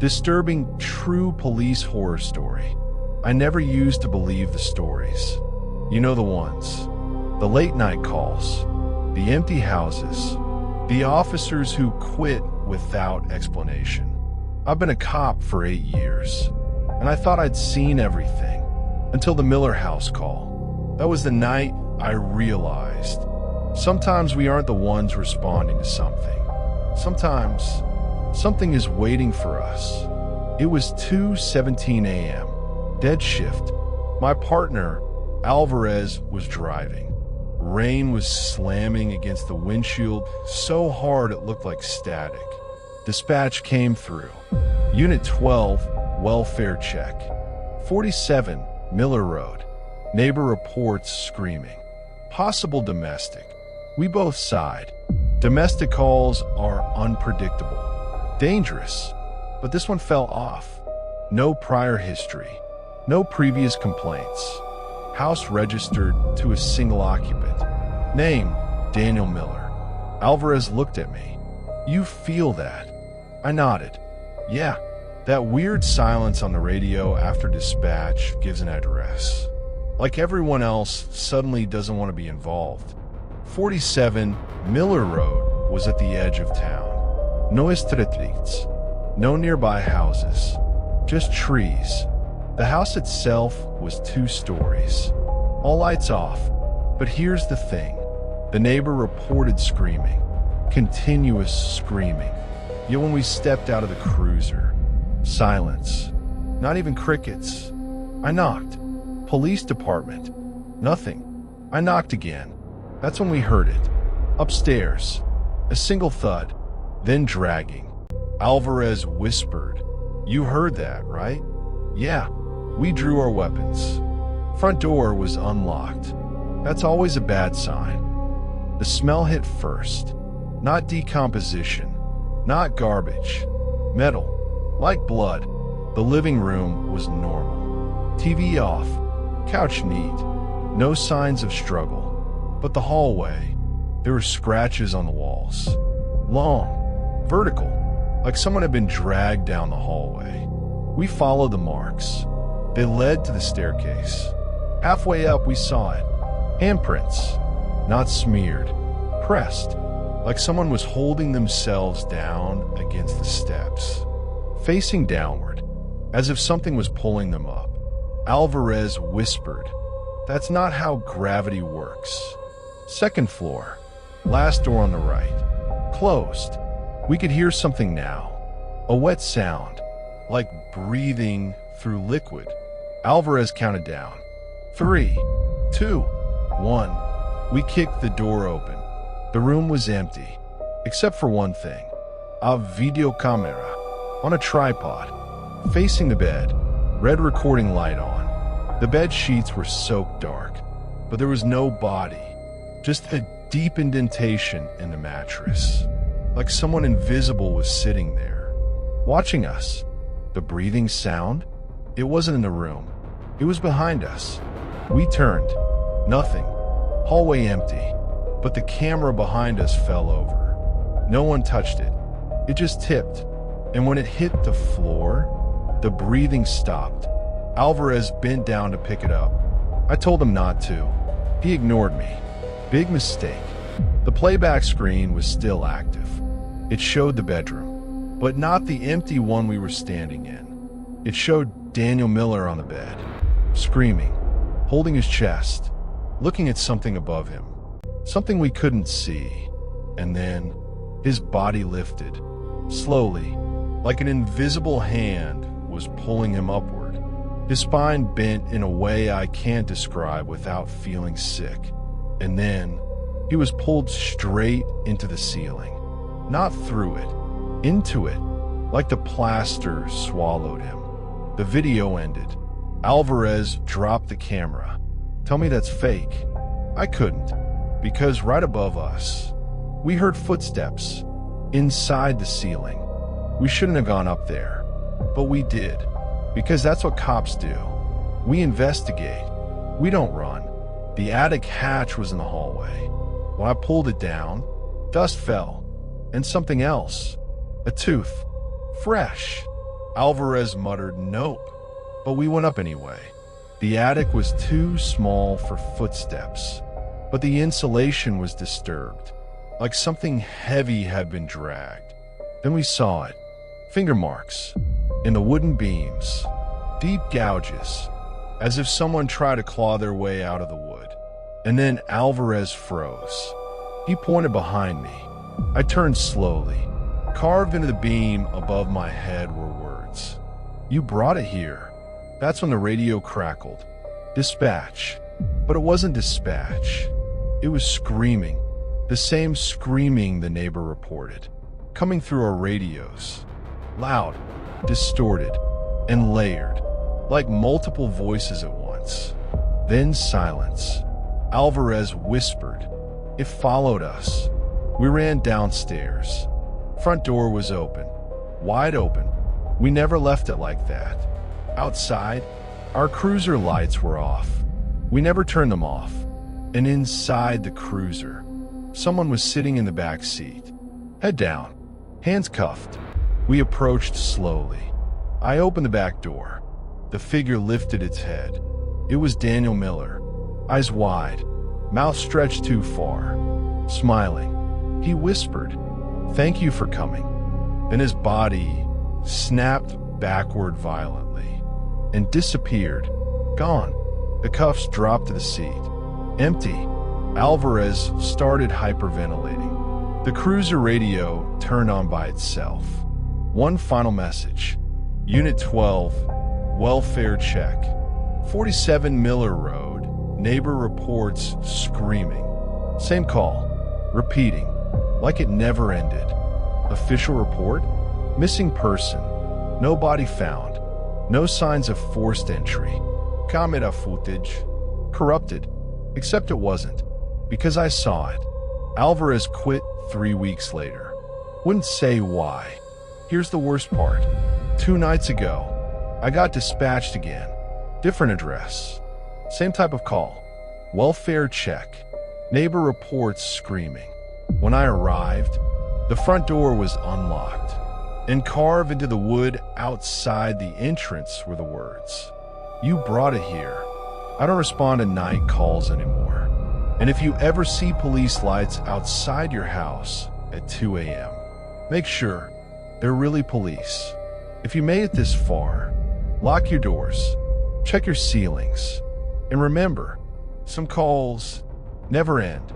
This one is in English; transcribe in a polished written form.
Disturbing, true police horror story. I never used to believe the stories. You know the ones. The late night calls. The empty houses. The officers who quit without explanation. I've been a cop for 8 years, and I thought I'd seen everything until the Miller House call. That was the night I realized sometimes we aren't the ones responding to something. Sometimes something is waiting for us. It was 2:17 a.m., dead shift. My partner, Alvarez, was driving. Rain was slamming against the windshield so hard it looked like static. Dispatch came through. Unit 12, welfare check. 47, Miller Road. Neighbor reports screaming. Possible domestic. We both sighed. Domestic calls are unpredictable. Dangerous. But this one fell off. No prior history. No previous complaints. House registered to a single occupant. Name, Daniel Miller. Alvarez looked at me. You feel that? I nodded. Yeah, that weird silence on the radio after dispatch gives an address. Like everyone else suddenly doesn't want to be involved. 47 Miller Road was at the edge of town. No streets, no nearby houses, just trees. The house itself was 2 stories. All lights off. But here's the thing. The neighbor reported screaming. Continuous screaming. Yet when we stepped out of the cruiser, silence. Not even crickets. I knocked. Police department. Nothing. I knocked again. That's when we heard it. Upstairs. A single thud. Then dragging. Alvarez whispered. You heard that, right? Yeah. We drew our weapons. Front door was unlocked. That's always a bad sign. The smell hit first. Not decomposition. Not garbage. Metal. Like blood. The living room was normal. TV off. Couch neat. No signs of struggle. But the hallway. There were scratches on the walls. Long. Vertical. Like someone had been dragged down the hallway. We followed the marks. They led to the staircase. Halfway up, we saw it. Handprints. Not smeared. Pressed. Like someone was holding themselves down against the steps. Facing downward. As if something was pulling them up. Alvarez whispered. That's not how gravity works. Second floor. Last door on the right. Closed. We could hear something now. A wet sound. Like breathing through liquid. Alvarez counted down. 3, 2, 1. We kicked the door open. The room was empty, except for one thing. A video camera on a tripod, facing the bed, red recording light on. The bed sheets were soaked dark, but there was no body, just a deep indentation in the mattress, like someone invisible was sitting there, watching us. The breathing sound? It wasn't in the room. It was behind us. We turned. Nothing. Hallway empty. But the camera behind us fell over. No one touched it. It just tipped. And when it hit the floor, the breathing stopped. Alvarez bent down to pick it up. I told him not to. He ignored me. Big mistake. The playback screen was still active. It showed the bedroom, but not the empty one we were standing in. It showed Daniel Miller on the bed, screaming, holding his chest, looking at something above him, something we couldn't see. And then his body lifted, slowly, like an invisible hand was pulling him upward. His spine bent in a way I can't describe without feeling sick. And then he was pulled straight into the ceiling, not through it, into it, like the plaster swallowed him. The video ended. Alvarez dropped the camera. Tell me that's fake. I couldn't, because right above us, we heard footsteps inside the ceiling. We shouldn't have gone up there, but we did, because that's what cops do. We investigate. We don't run. The attic hatch was in the hallway. When I pulled it down, dust fell, and something else. A tooth. Fresh. Alvarez muttered nope, but we went up anyway. The attic was too small for footsteps, but the insulation was disturbed, like something heavy had been dragged. Then we saw it. Finger marks in the wooden beams, deep gouges, as if someone tried to claw their way out of the wood. And then Alvarez froze. He pointed behind me. I turned slowly. Carved into the beam above my head were words. "You brought it here." That's when the radio crackled. Dispatch. But it wasn't dispatch. It was screaming. The same screaming the neighbor reported. Coming through our radios. Loud, distorted, and layered. Like multiple voices at once. Then silence. Alvarez whispered. It followed us. We ran downstairs. Front door was open. Wide open. We never left it like that. Outside, our cruiser lights were off. We never turned them off. And inside the cruiser, someone was sitting in the back seat. Head down. Hands cuffed. We approached slowly. I opened the back door. The figure lifted its head. It was Daniel Miller. Eyes wide. Mouth stretched too far. Smiling. He whispered, "Thank you for coming." Then his body snapped backward violently and disappeared. Gone. The cuffs dropped to the seat. Empty. Alvarez started hyperventilating. The cruiser radio turned on by itself. One final message. Unit 12, welfare check. 47 Miller Road. Neighbor reports screaming. Same call. Repeating. Like it never ended. Official report? Missing person. No body found. No signs of forced entry. Camera footage. Corrupted. Except it wasn't. Because I saw it. Alvarez quit 3 weeks later. Wouldn't say why. Here's the worst part. 2 nights ago, I got dispatched again. Different address. Same type of call. Welfare check. Neighbor reports screaming. When I arrived, the front door was unlocked, and carved into the wood outside the entrance were the words, "You brought it here." I don't respond to night calls anymore. And if you ever see police lights outside your house at 2 a.m., make sure they're really police. If you made it this far, lock your doors, check your ceilings, and remember, some calls never end.